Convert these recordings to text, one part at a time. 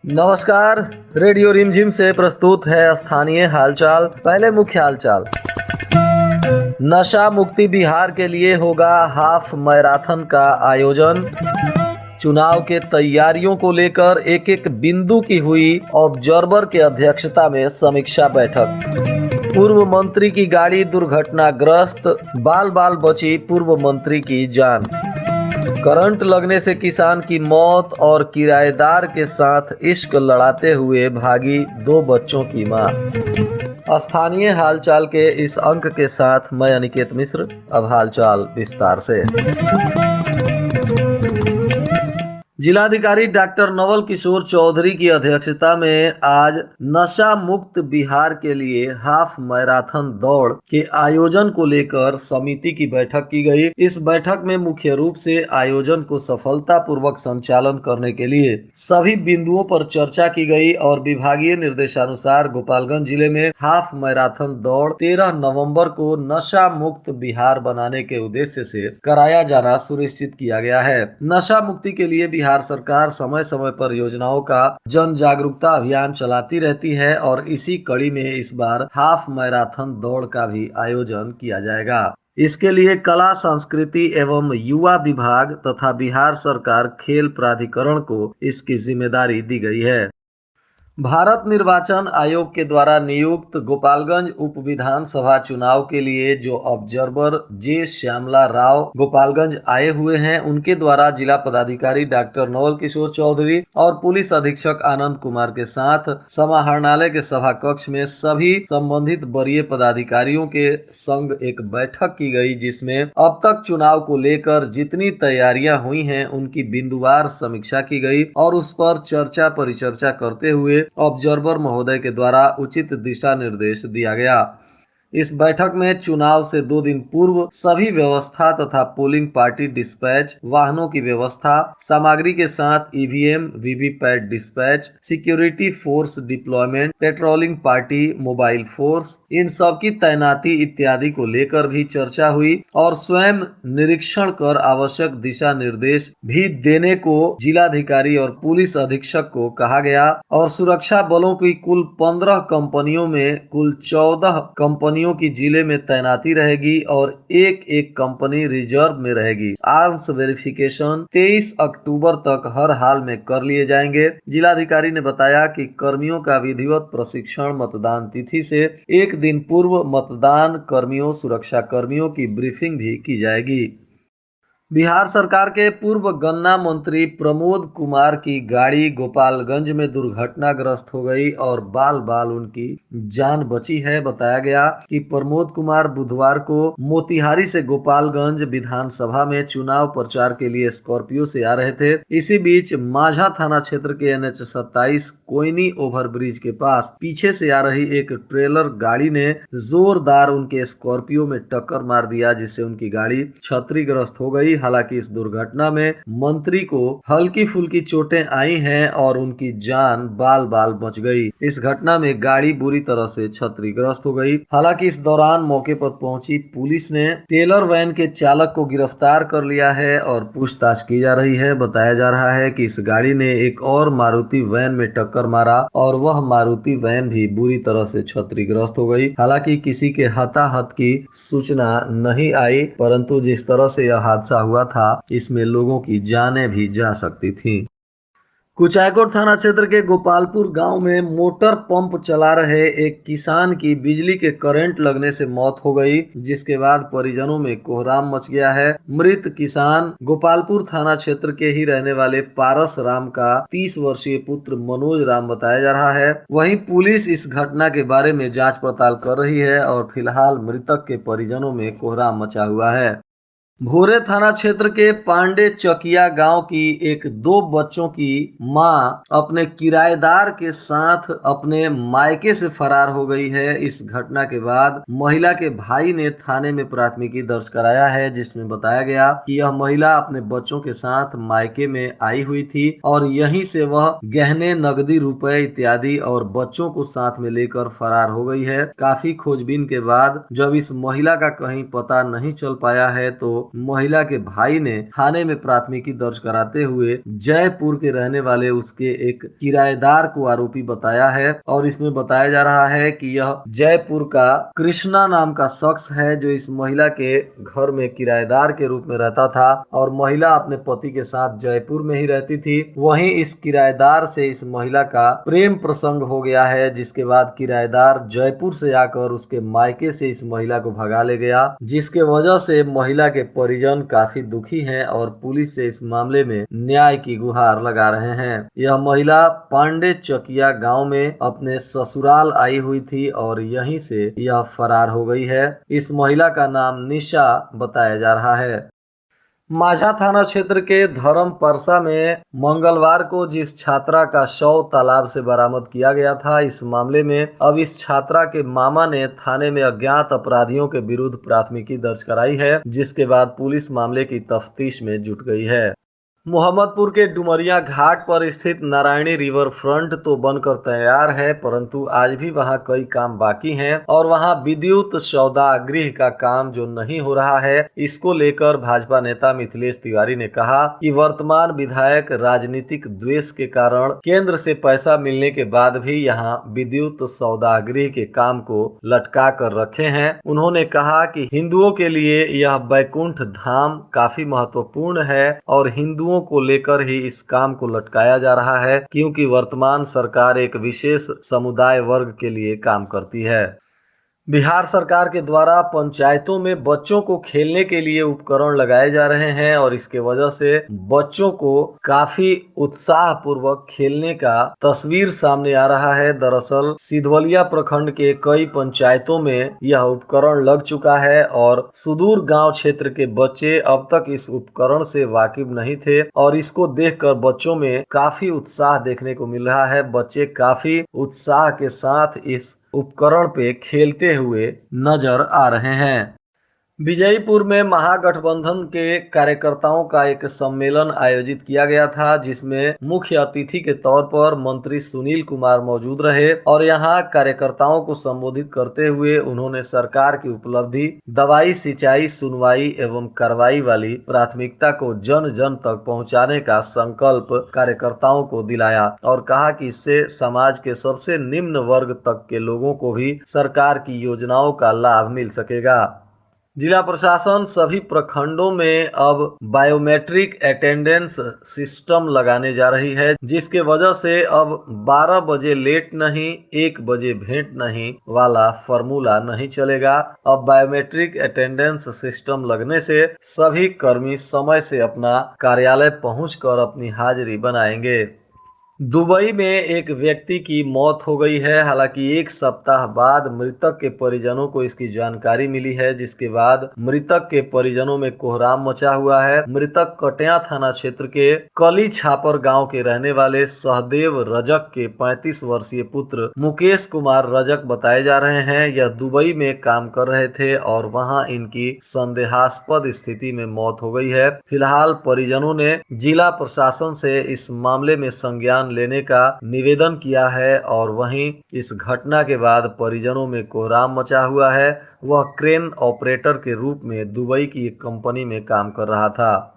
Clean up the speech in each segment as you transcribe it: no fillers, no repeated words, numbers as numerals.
नमस्कार। रेडियो रिमझिम से प्रस्तुत है स्थानीय हालचाल। पहले मुख्य हालचाल। नशा मुक्ति बिहार के लिए होगा हाफ मैराथन का आयोजन। चुनाव के तैयारियों को लेकर एक एक बिंदु की हुई ऑब्जर्वर के अध्यक्षता में समीक्षा बैठक। पूर्व मंत्री की गाड़ी दुर्घटनाग्रस्त, बाल बाल बची पूर्व मंत्री की जान। करंट लगने से किसान की मौत और किराएदार के साथ इश्क लड़ाते हुए भागी 2 बच्चों की मां। स्थानीय हालचाल के इस अंक के साथ मैं अनिकेत मिश्र। अब हालचाल विस्तार से। जिलाधिकारी डॉक्टर नवल किशोर चौधरी की अध्यक्षता में आज नशा मुक्त बिहार के लिए हाफ मैराथन दौड़ के आयोजन को लेकर समिति की बैठक की गई। इस बैठक में मुख्य रूप से आयोजन को सफलतापूर्वक संचालन करने के लिए सभी बिंदुओं पर चर्चा की गई और विभागीय निर्देशानुसार गोपालगंज जिले में हाफ मैराथन दौड़ 13 नवंबर को नशा मुक्त बिहार बनाने के उद्देश्य से कराया जाना सुनिश्चित किया गया है। नशा मुक्ति के लिए बिहार सरकार समय समय पर योजनाओं का जन जागरूकता अभियान चलाती रहती है और इसी कड़ी में इस बार हाफ मैराथन दौड़ का भी आयोजन किया जाएगा। इसके लिए कला संस्कृति एवं युवा विभाग तथा बिहार सरकार खेल प्राधिकरण को इसकी जिम्मेदारी दी गई है। भारत निर्वाचन आयोग के द्वारा नियुक्त गोपालगंज उप विधानसभा चुनाव के लिए जो ऑब्जर्वर जे श्यामला राव गोपालगंज आए हुए हैं, उनके द्वारा जिला पदाधिकारी डॉक्टर नवल किशोर चौधरी और पुलिस अधीक्षक आनंद कुमार के साथ समाहरणालय के सभा कक्ष में सभी संबंधित वरीय पदाधिकारियों के संग एक बैठक की गई, जिसमें अब तक चुनाव को लेकर जितनी तैयारियां हुई हैं उनकी बिंदुवार समीक्षा की गई और उस पर चर्चा परिचर्चा करते हुए ऑब्जर्वर महोदय के द्वारा उचित दिशा निर्देश दिया गया। इस बैठक में चुनाव से 2 दिन पूर्व सभी व्यवस्था तथा पोलिंग पार्टी डिस्पैच, वाहनों की व्यवस्था, सामग्री के साथ EVM, VVPAT dispatch, security force deployment, patrolling party, mobile force, इन सब की तैनाती इत्यादि को लेकर भी चर्चा हुई और स्वयं निरीक्षण कर आवश्यक दिशा निर्देश भी देने को जिलाधिकारी और पुलिस अधीक्षक को कहा गया और सुरक्षा बलों की कुल 15 कंपनियों में कुल 14 कंपनियों की जिले में तैनाती रहेगी और एक कंपनी रिजर्व में रहेगी। आर्म्स वेरिफिकेशन 23 अक्टूबर तक हर हाल में कर लिए जाएंगे। जिलाधिकारी ने बताया कि कर्मियों का विधिवत प्रशिक्षण मतदान तिथि से 1 दिन पूर्व मतदान कर्मियों, सुरक्षा कर्मियों की ब्रीफिंग भी की जाएगी। बिहार सरकार के पूर्व गन्ना मंत्री प्रमोद कुमार की गाड़ी गोपालगंज में दुर्घटनाग्रस्त हो गई और बाल बाल उनकी जान बची है। बताया गया कि प्रमोद कुमार बुधवार को मोतिहारी से गोपालगंज विधानसभा में चुनाव प्रचार के लिए स्कॉर्पियो से आ रहे थे। इसी बीच माझा थाना क्षेत्र के NH 27 कोयनी ओवरब्रिज के पास पीछे से आ रही एक ट्रेलर गाड़ी ने जोरदार उनके स्कॉर्पियो में टक्कर मार दिया, जिससे उनकी गाड़ी क्षतिग्रस्त हो गई। हालांकि इस दुर्घटना में मंत्री को हल्की फुल्की चोटें आई हैं और उनकी जान बाल बाल बच गई। इस घटना में गाड़ी बुरी तरह से क्षतिग्रस्त हो गई। हालांकि इस दौरान मौके पर पहुंची पुलिस ने टेलर वैन के चालक को गिरफ्तार कर लिया है और पूछताछ की जा रही है। बताया जा रहा है कि इस गाड़ी ने एक और मारुति वैन में टक्कर मारा और वह मारुति वैन भी बुरी तरह से क्षतिग्रस्त हो गई। हालांकि किसी के हताहत की सूचना नहीं आई, परंतु जिस तरह से यह हादसा हुआ था, इसमें लोगों की जानें भी जा सकती थीं। कुचायकोट थाना क्षेत्र के गोपालपुर गांव में मोटर पंप चला रहे एक किसान की बिजली के करंट लगने से मौत हो गई, जिसके बाद परिजनों में कोहराम मच गया है। मृत किसान गोपालपुर थाना क्षेत्र के ही रहने वाले पारस राम का 30 वर्षीय पुत्र मनोज राम बताया जा रहा है। वहीं पुलिस इस घटना के बारे में जांच पड़ताल कर रही है और फिलहाल मृतक के परिजनों में कोहराम मचा हुआ है। भोरे थाना क्षेत्र के पांडे चकिया गांव की एक 2 बच्चों की मां अपने किराएदार के साथ अपने मायके से फरार हो गई है। इस घटना के बाद महिला के भाई ने थाने में प्राथमिकी दर्ज कराया है, जिसमें बताया गया कि यह महिला अपने बच्चों के साथ मायके में आई हुई थी और यहीं से वह गहने, नकदी, रुपए इत्यादि और बच्चों को साथ में लेकर फरार हो गई है। काफी खोजबीन के बाद जब इस महिला का कहीं पता नहीं चल पाया है तो महिला के भाई ने थाने में प्राथमिकी दर्ज कराते हुए जयपुर के रहने वाले उसके एक किराएदार को आरोपी बताया है। और इसमें बताया जा रहा है कि यह जयपुर का कृष्णा नाम का शख्स है जो इस महिला के घर में किराएदार के रूप में रहता था और महिला अपने पति के साथ जयपुर में ही रहती थी। वहीं इस किराएदार से इस महिला का प्रेम प्रसंग हो गया है, जिसके बाद किराएदार जयपुर से आकर उसके मायके से इस महिला को भगा ले गया, जिसके वजह से महिला के परिजन काफी दुखी हैं और पुलिस से इस मामले में न्याय की गुहार लगा रहे हैं। यह महिला पांडे चकिया गांव में अपने ससुराल आई हुई थी और यहीं से यह फरार हो गई है। इस महिला का नाम निशा बताया जा रहा है। माझा थाना क्षेत्र के धर्म परसा में मंगलवार को जिस छात्रा का शव तालाब से बरामद किया गया था, इस मामले में अब इस छात्रा के मामा ने थाने में अज्ञात अपराधियों के विरुद्ध प्राथमिकी दर्ज कराई है, जिसके बाद पुलिस मामले की तफ्तीश में जुट गई है। मोहम्मदपुर के डुमरिया घाट पर स्थित नारायणी रिवर फ्रंट तो बनकर तैयार है, परंतु आज भी वहां कई काम बाकी हैं और वहां विद्युत सौदागृह का काम जो नहीं हो रहा है, इसको लेकर भाजपा नेता मिथिलेश तिवारी ने कहा कि वर्तमान विधायक राजनीतिक द्वेष के कारण केंद्र से पैसा मिलने के बाद भी यहां विद्युत सौदागृह के काम को लटका कर रखे हैं। उन्होंने कहा कि हिंदुओं के लिए यह बैकुंठ धाम काफी महत्वपूर्ण है और हिंदुओं को लेकर ही इस काम को लटकाया जा रहा है, क्योंकि वर्तमान सरकार एक विशेष समुदाय वर्ग के लिए काम करती है। बिहार सरकार के द्वारा पंचायतों में बच्चों को खेलने के लिए उपकरण लगाए जा रहे हैं और इसके वजह से बच्चों को काफी उत्साह पूर्वक खेलने का तस्वीर सामने आ रहा है। दरअसल सिधवलिया प्रखंड के कई पंचायतों में यह उपकरण लग चुका है और सुदूर गांव क्षेत्र के बच्चे अब तक इस उपकरण से वाकिफ नहीं थे और इसको देखकर बच्चों में काफी उत्साह देखने को मिल रहा है। बच्चे काफी उत्साह के साथ इस उपकरण पे खेलते हुए नजर आ रहे हैं। विजयपुर में महागठबंधन के कार्यकर्ताओं का एक सम्मेलन आयोजित किया गया था, जिसमें मुख्य अतिथि के तौर पर मंत्री सुनील कुमार मौजूद रहे और यहां कार्यकर्ताओं को संबोधित करते हुए उन्होंने सरकार की उपलब्धि, दवाई, सिंचाई, सुनवाई एवं कार्रवाई वाली प्राथमिकता को जन जन तक पहुंचाने का संकल्प कार्यकर्ताओं को दिलाया और कहा कि इससे समाज के सबसे निम्न वर्ग तक के लोगों को भी सरकार की योजनाओं का लाभ मिल सकेगा। जिला प्रशासन सभी प्रखंडों में अब बायोमेट्रिक अटेंडेंस सिस्टम लगाने जा रही है, जिसके वजह से अब 12 बजे लेट नहीं 1 बजे भेंट नहीं वाला फॉर्मूला नहीं चलेगा। अब बायोमेट्रिक अटेंडेंस सिस्टम लगने से सभी कर्मी समय से अपना कार्यालय पहुंचकर अपनी हाजिरी बनाएंगे। दुबई में एक व्यक्ति की मौत हो गई है। हालांकि 1 सप्ताह बाद मृतक के परिजनों को इसकी जानकारी मिली है, जिसके बाद मृतक के परिजनों में कोहराम मचा हुआ है। मृतक कटिया थाना क्षेत्र के कली छापर गांव के रहने वाले सहदेव रजक के 35 वर्षीय पुत्र मुकेश कुमार रजक बताए जा रहे हैं। यह दुबई में काम कर रहे थे और वहां इनकी संदेहास्पद स्थिति में मौत हो गई है। फिलहाल परिजनों ने जिला प्रशासन से इस मामले में संज्ञान लेने का निवेदन किया है और वहीं इस घटना के बाद परिजनों में कोहराम मचा हुआ है। वह क्रेन ऑपरेटर के रूप में दुबई की एक कंपनी में काम कर रहा था।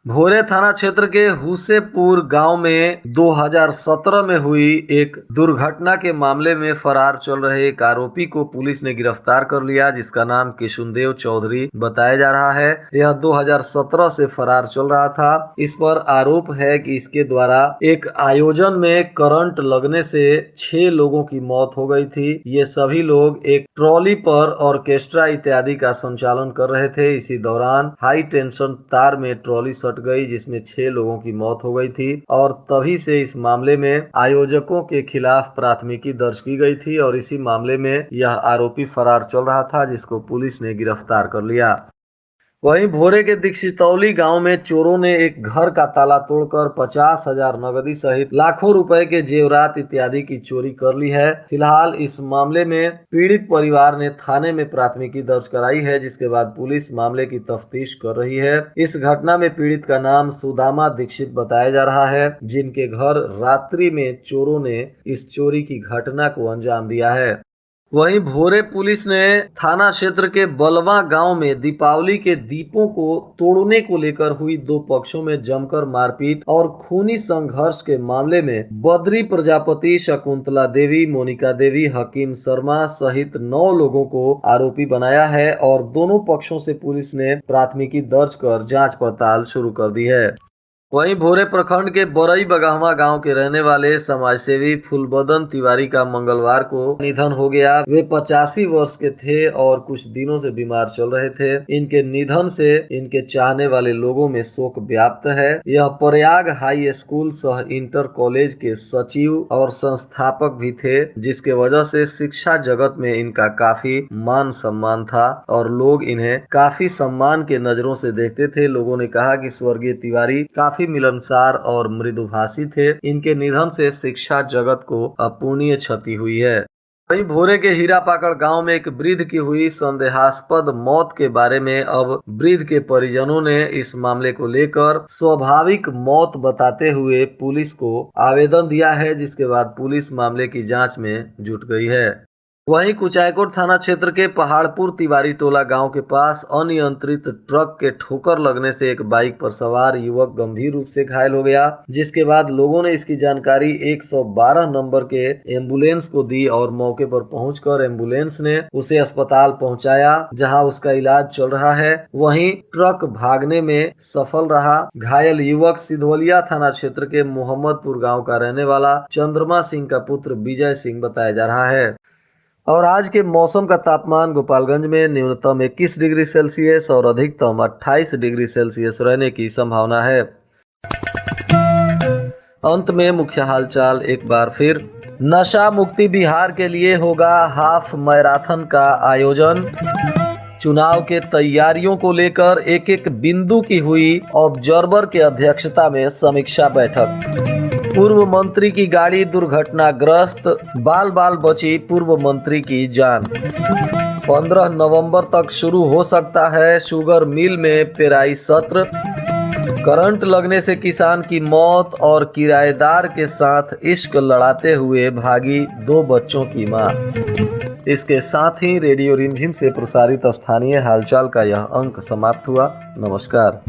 भोरे थाना क्षेत्र के हुसेपुर गांव में 2017 में हुई एक दुर्घटना के मामले में फरार चल रहे एक आरोपी को पुलिस ने गिरफ्तार कर लिया, जिसका नाम किशुनदेव चौधरी बताया जा रहा है। यह 2017 से फरार चल रहा था। इस पर आरोप है कि इसके द्वारा एक आयोजन में करंट लगने से 6 लोगों की मौत हो गई थी। ये सभी लोग एक ट्रॉली पर ऑर्केस्ट्रा इत्यादि का संचालन कर रहे थे। इसी दौरान हाई टेंशन तार में ट्रॉली गई, जिसमें 6 लोगों की मौत हो गई थी और तभी से इस मामले में आयोजकों के खिलाफ प्राथमिकी दर्ज की गई थी और इसी मामले में यह आरोपी फरार चल रहा था, जिसको पुलिस ने गिरफ्तार कर लिया। वहीं भोरे के दीक्षितौली गांव में चोरों ने एक घर का ताला तोड़कर 50,000 नगदी सहित लाखों रुपए के जेवरात इत्यादि की चोरी कर ली है। फिलहाल इस मामले में पीड़ित परिवार ने थाने में प्राथमिकी दर्ज कराई है, जिसके बाद पुलिस मामले की तफ्तीश कर रही है। इस घटना में पीड़ित का नाम सुदामा दीक्षित बताया जा रहा है, जिनके घर रात्रि में चोरों ने इस चोरी की घटना को अंजाम दिया है। वहीं भोरे पुलिस ने थाना क्षेत्र के बलवा गांव में दीपावली के दीपों को तोड़ने को लेकर हुई दो पक्षों में जमकर मारपीट और खूनी संघर्ष के मामले में बद्री प्रजापति, शकुंतला देवी, मोनिका देवी, हकीम शर्मा सहित 9 लोगों को आरोपी बनाया है और दोनों पक्षों से पुलिस ने प्राथमिकी दर्ज कर जांच पड़ताल शुरू कर दी है। वहीं भोरे प्रखंड के बरई बगहवा गांव के रहने वाले समाजसेवी फूलबदन तिवारी का मंगलवार को निधन हो गया। वे 85 वर्ष के थे और कुछ दिनों से बीमार चल रहे थे। इनके निधन से इनके चाहने वाले लोगों में शोक व्याप्त है। यह प्रयाग हाई स्कूल सह इंटर कॉलेज के सचिव और संस्थापक भी थे, जिसके वजह से शिक्षा जगत में इनका काफी मान सम्मान था और लोग इन्हें काफी सम्मान के नजरों से देखते थे। लोगों ने कहा कि स्वर्गीय तिवारी काफी मिलनसार और मृदुभाषी थे। इनके निधन से शिक्षा जगत को अपूर्णीय क्षति हुई है। वहीं भोरे के हीरापाकड़ गांव में एक वृद्ध की हुई संदेहास्पद मौत के बारे में अब वृद्ध के परिजनों ने इस मामले को लेकर स्वाभाविक मौत बताते हुए पुलिस को आवेदन दिया है, जिसके बाद पुलिस मामले की जांच में जुट गई है। वहीं कुचायकोट थाना क्षेत्र के पहाड़पुर तिवारी टोला गांव के पास अनियंत्रित ट्रक के ठोकर लगने से एक बाइक पर सवार युवक गंभीर रूप से घायल हो गया, जिसके बाद लोगों ने इसकी जानकारी 112 नंबर के एम्बुलेंस को दी और मौके पर पहुंचकर एम्बुलेंस ने उसे अस्पताल पहुंचाया, जहां उसका इलाज चल रहा है। वहीं ट्रक भागने में सफल रहा। घायल युवक सिधवलिया थाना क्षेत्र के मोहम्मदपुर गाँव का रहने वाला चंद्रमा सिंह का पुत्र विजय सिंह बताया जा रहा है। और आज के मौसम का तापमान गोपालगंज में न्यूनतम 21 डिग्री सेल्सियस और अधिकतम 28 डिग्री सेल्सियस रहने की संभावना है। अंत में मुख्य हालचाल एक बार फिर। नशा मुक्ति बिहार के लिए होगा हाफ मैराथन का आयोजन। चुनाव के तैयारियों को लेकर एक एक बिंदु की हुई ऑब्जर्वर के अध्यक्षता में समीक्षा बैठक। पूर्व मंत्री की गाड़ी दुर्घटनाग्रस्त, बाल बाल बची पूर्व मंत्री की जान। 15 नवंबर तक शुरू हो सकता है शुगर मिल में पेराई सत्र। करंट लगने से किसान की मौत और किराएदार के साथ इश्क लड़ाते हुए भागी 2 बच्चों की मां। इसके साथ ही रेडियो रिमझिम से प्रसारित स्थानीय हालचाल का यह अंक समाप्त हुआ। नमस्कार।